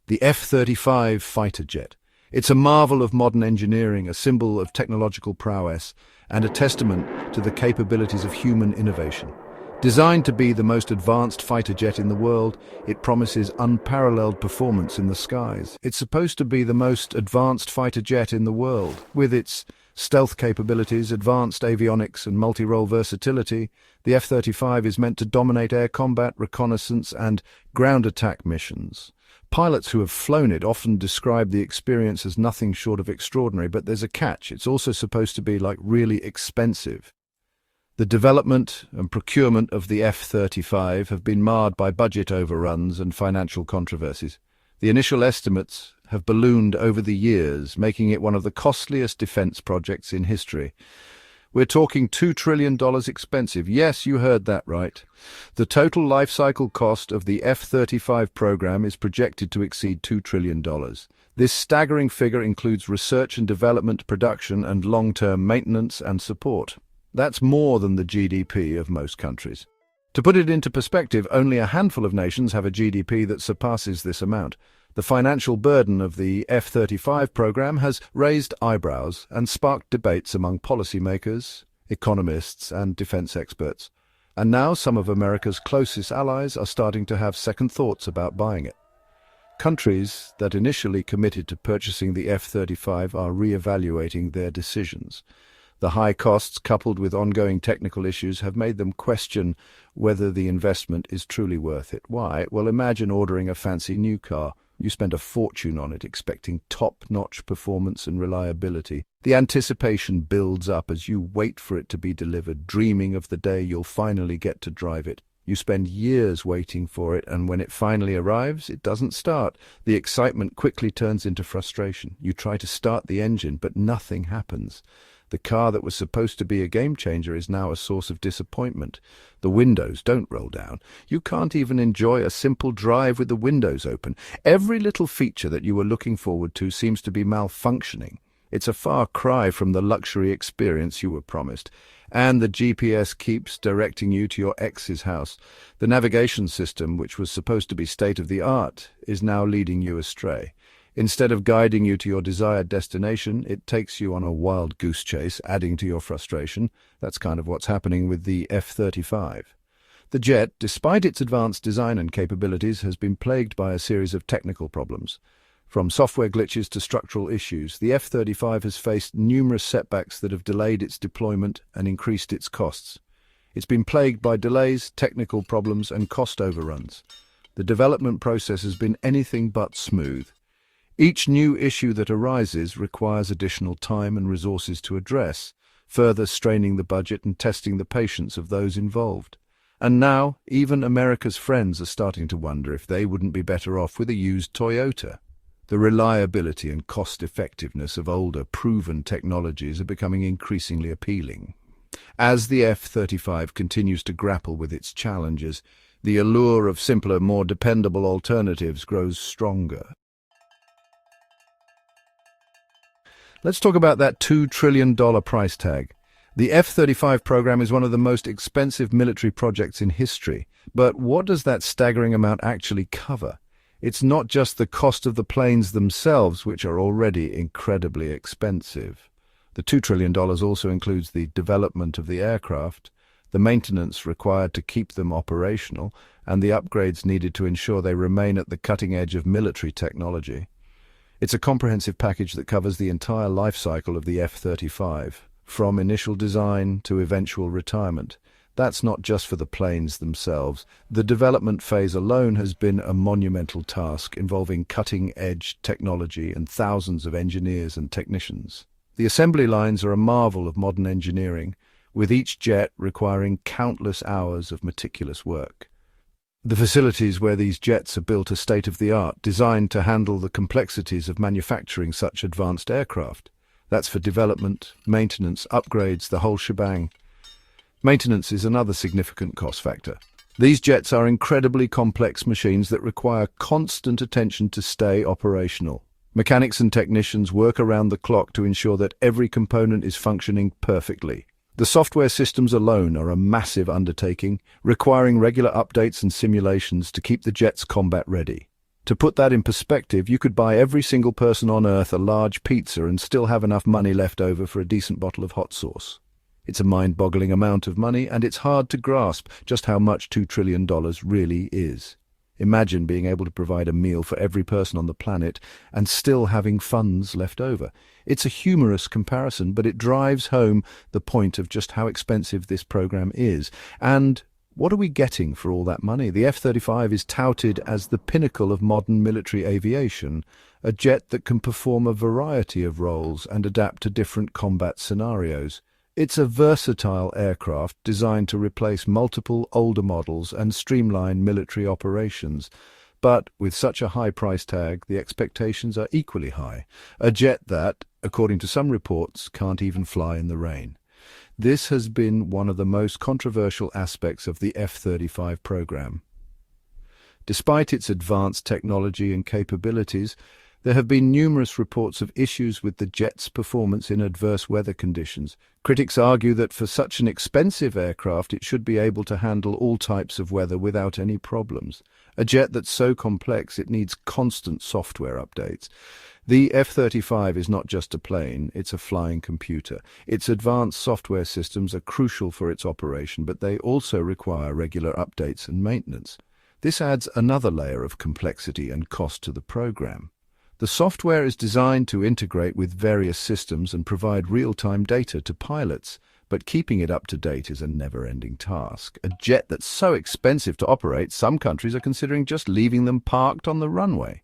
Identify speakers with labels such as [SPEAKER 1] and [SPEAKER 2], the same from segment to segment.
[SPEAKER 1] The F-35 fighter jet. It's a marvel of modern engineering, a symbol of technological prowess, and a testament to the capabilities of human innovation. Designed to be the most advanced fighter jet in the world, it promises unparalleled performance in the skies. It's supposed to be the most advanced fighter jet in the world. With its stealth capabilities, advanced avionics, and multi-role versatility, the F-35 is meant to dominate air combat, reconnaissance, and ground attack missions. Pilots who have flown it often describe the experience as nothing short of extraordinary, but there's a catch. It's also supposed to be really expensive. The development and procurement of the F-35 have been marred by budget overruns and financial controversies. The initial estimates have ballooned over the years, making it one of the costliest defense projects in history. We're talking $2 trillion expensive. Yes, you heard that right. The total life cycle cost of the F-35 program is projected to exceed $2 trillion. This staggering figure includes research and development, production, and long-term maintenance and support. That's more than the GDP of most countries. To put it into perspective, only a handful of nations have a GDP that surpasses this amount. The financial burden of the F-35 program has raised eyebrows and sparked debates among policymakers, economists, and defense experts. And now some of America's closest allies are starting to have second thoughts about buying it. Countries that initially committed to purchasing the F-35 are re-evaluating their decisions. The high costs, coupled with ongoing technical issues, have made them question whether the investment is truly worth it. Why? Well, imagine ordering a fancy new car. You spend a fortune on it, expecting top-notch performance and reliability. The anticipation builds up as you wait for it to be delivered, dreaming of the day you'll finally get to drive it. You spend years waiting for it, and when it finally arrives, it doesn't start. The excitement quickly turns into frustration. You try to start the engine, but nothing happens. The car that was supposed to be a game-changer is now a source of disappointment. The windows don't roll down. You can't even enjoy a simple drive with the windows open. Every little feature that you were looking forward to seems to be malfunctioning. It's a far cry from the luxury experience you were promised. And the GPS keeps directing you to your ex's house. The navigation system, which was supposed to be state-of-the-art, is now leading you astray. Instead of guiding you to your desired destination, it takes you on a wild goose chase, adding to your frustration. That's kind of what's happening with the F-35. The jet, despite its advanced design and capabilities, has been plagued by a series of technical problems. From software glitches to structural issues, the F-35 has faced numerous setbacks that have delayed its deployment and increased its costs. It's been plagued by delays, technical problems, and cost overruns. The development process has been anything but smooth. Each new issue that arises requires additional time and resources to address, further straining the budget and testing the patience of those involved. And now, even America's friends are starting to wonder if they wouldn't be better off with a used Toyota. The reliability and cost-effectiveness of older, proven technologies are becoming increasingly appealing. As the F-35 continues to grapple with its challenges, the allure of simpler, more dependable alternatives grows stronger. Let's talk about that $2 trillion price tag. The F-35 program is one of the most expensive military projects in history. But what does that staggering amount actually cover? It's not just the cost of the planes themselves, which are already incredibly expensive. The $2 trillion also includes the development of the aircraft, the maintenance required to keep them operational, and the upgrades needed to ensure they remain at the cutting edge of military technology. It's a comprehensive package that covers the entire life cycle of the F-35, from initial design to eventual retirement. That's not just for the planes themselves. The development phase alone has been a monumental task involving cutting-edge technology and thousands of engineers and technicians. The assembly lines are a marvel of modern engineering, with each jet requiring countless hours of meticulous work. The facilities where these jets are built are state-of-the-art, designed to handle the complexities of manufacturing such advanced aircraft. That's for development, maintenance, upgrades, the whole shebang. Maintenance is another significant cost factor. These jets are incredibly complex machines that require constant attention to stay operational. Mechanics and technicians work around the clock to ensure that every component is functioning perfectly. The software systems alone are a massive undertaking, requiring regular updates and simulations to keep the jets combat ready. To put that in perspective, you could buy every single person on Earth a large pizza and still have enough money left over for a decent bottle of hot sauce. It's a mind-boggling amount of money, and it's hard to grasp just how much $2 trillion really is. Imagine being able to provide a meal for every person on the planet and still having funds left over. It's a humorous comparison, but it drives home the point of just how expensive this program is. And what are we getting for all that money? The F-35 is touted as the pinnacle of modern military aviation, a jet that can perform a variety of roles and adapt to different combat scenarios. It's a versatile aircraft designed to replace multiple older models and streamline military operations. But with such a high price tag, the expectations are equally high. A jet that, according to some reports, can't even fly in the rain. This has been one of the most controversial aspects of the F-35 program. Despite its advanced technology and capabilities, there have been numerous reports of issues with the jet's performance in adverse weather conditions. Critics argue that for such an expensive aircraft, it should be able to handle all types of weather without any problems. A jet that's so complex it needs constant software updates. The F-35 is not just a plane, it's a flying computer. Its advanced software systems are crucial for its operation, but they also require regular updates and maintenance. This adds another layer of complexity and cost to the program. The software is designed to integrate with various systems and provide real-time data to pilots, but keeping it up to date is a never-ending task. A jet that's so expensive to operate, some countries are considering just leaving them parked on the runway.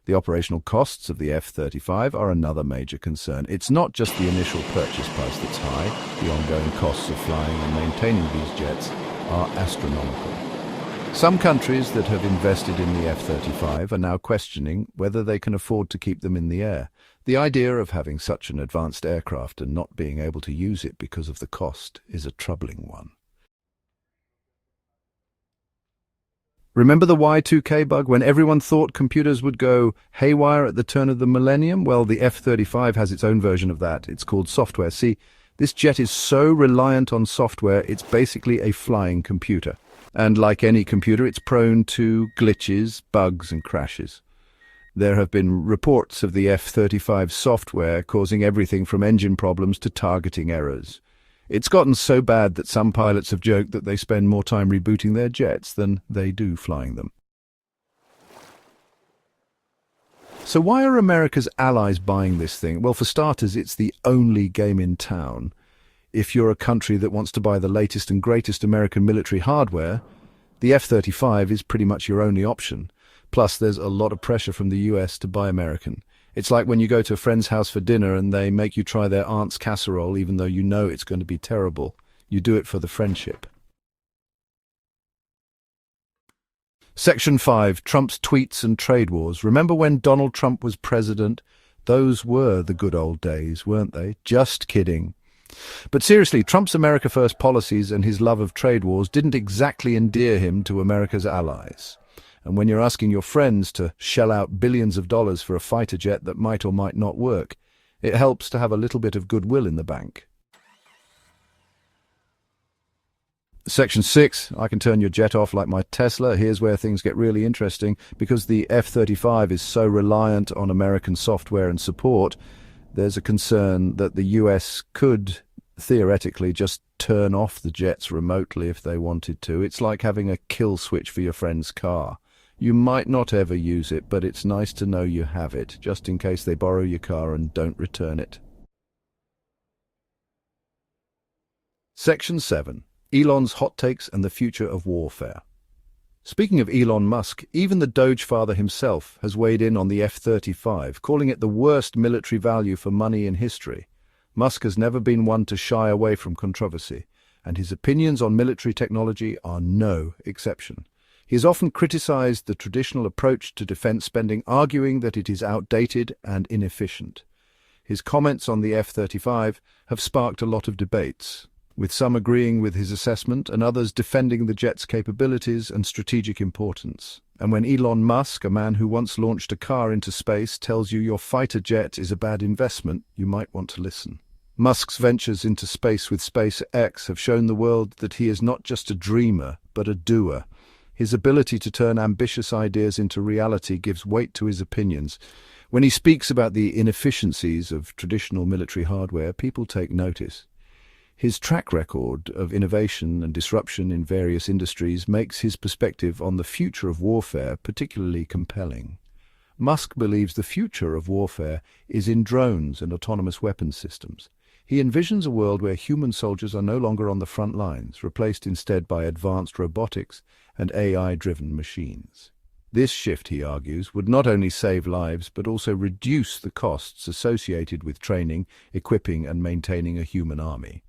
[SPEAKER 1] The operational costs of the F-35 are another major concern. It's not just the initial purchase price that's high. The ongoing costs of flying and maintaining these jets are astronomical. Some countries that have invested in the F-35 are now questioning whether they can afford to keep them in the air. The idea of having such an advanced aircraft and not being able to use it because of the cost is a troubling one. Remember the Y2K bug when everyone thought computers would go haywire at the turn of the millennium? Well, the F-35 has its own version of that. It's called software. See, this jet is so reliant on software, it's basically a flying computer. And like any computer, it's prone to glitches, bugs, and crashes. There have been reports of the F-35 software causing everything from engine problems to targeting errors. It's gotten so bad that some pilots have joked that they spend more time rebooting their jets than they do flying them. So why are America's allies buying this thing? Well, for starters, it's the only game in town. If you're a country that wants to buy the latest and greatest American military hardware, the F-35 is pretty much your only option. Plus, there's a lot of pressure from the US to buy American. It's like when you go to a friend's house for dinner and they make you try their aunt's casserole even though you know it's going to be terrible. You do it for the friendship. Section 5. Trump's tweets and trade wars. Remember when Donald Trump was president? Those were the good old days, weren't they? Just kidding. But seriously, Trump's America First policies and his love of trade wars didn't exactly endear him to America's allies. And when you're asking your friends to shell out billions of dollars for a fighter jet that might or might not work, it helps to have a little bit of goodwill in the bank. Section 6. I can turn your jet off like my Tesla. Here's where things get really interesting. Because the F-35 is so reliant on American software and support, there's a concern that the US could theoretically just turn off the jets remotely if they wanted to. It's like having a kill switch for your friend's car. You might not ever use it, but it's nice to know you have it, just in case they borrow your car and don't return it. Section 7. Elon's hot takes and the future of warfare. Speaking of Elon Musk, even the Doge father himself has weighed in on the F-35, calling it the worst military value for money in history. Musk has never been one to shy away from controversy, and his opinions on military technology are no exception. He has often criticized the traditional approach to defense spending, arguing that it is outdated and inefficient. His comments on the F-35 have sparked a lot of debates, with some agreeing with his assessment and others defending the jet's capabilities and strategic importance. And when Elon Musk, a man who once launched a car into space, tells you your fighter jet is a bad investment, you might want to listen. Musk's ventures into space with SpaceX have shown the world that he is not just a dreamer, but a doer. His ability to turn ambitious ideas into reality gives weight to his opinions. When he speaks about the inefficiencies of traditional military hardware, people take notice. His track record of innovation and disruption in various industries makes his perspective on the future of warfare particularly compelling. Musk believes the future of warfare is in drones and autonomous weapons systems. He envisions a world where human soldiers are no longer on the front lines, replaced instead by advanced robotics and AI-driven machines. This shift, he argues, would not only save lives but also reduce the costs associated with training, equipping and maintaining a human army.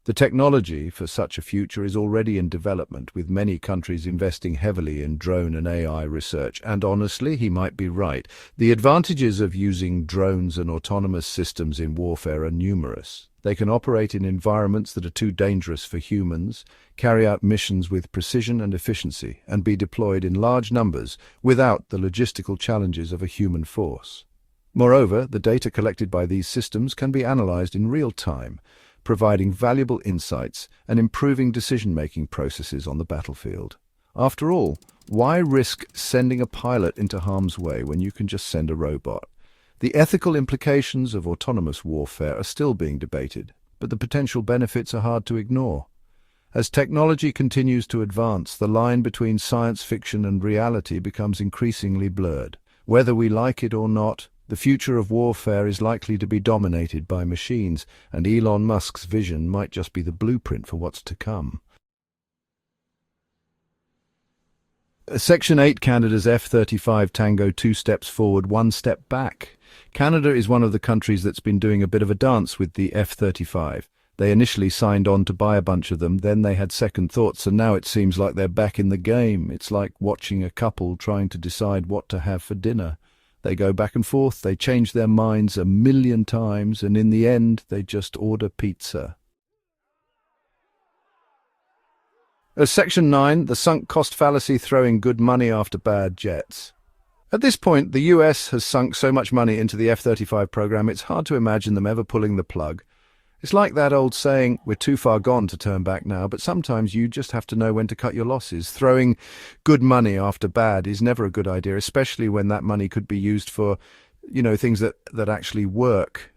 [SPEAKER 1] The technology for such a future is already in development, with many countries investing heavily in drone and AI research, and honestly, he might be right. The advantages of using drones and autonomous systems in warfare are numerous. They can operate in environments that are too dangerous for humans, carry out missions with precision and efficiency, and be deployed in large numbers without the logistical challenges of a human force. Moreover, the data collected by these systems can be analyzed in real time, providing valuable insights and improving decision-making processes on the battlefield. After all, why risk sending a pilot into harm's way when you can just send a robot? The ethical implications of autonomous warfare are still being debated, but the potential benefits are hard to ignore. As technology continues to advance, the line between science fiction and reality becomes increasingly blurred. Whether we like it or not, the future of warfare is likely to be dominated by machines, and Elon Musk's vision might just be the blueprint for what's to come. Section 8, Canada's F-35 Tango 2 steps forward, 1 step back. Canada is one of the countries that's been doing a bit of a dance with the F-35. They initially signed on to buy a bunch of them, then they had second thoughts, and now it seems like they're back in the game. It's like watching a couple trying to decide what to have for dinner. They go back and forth, they change their minds 1,000,000 times, and in the end, they just order pizza. Section 9, the sunk cost fallacy, throwing good money after bad jets. At this point, the US has sunk so much money into the F-35 program, it's hard to imagine them ever pulling the plug. It's like that old saying, we're too far gone to turn back now, but sometimes you just have to know when to cut your losses. Throwing good money after bad is never a good idea, especially when that money could be used for, things that actually work.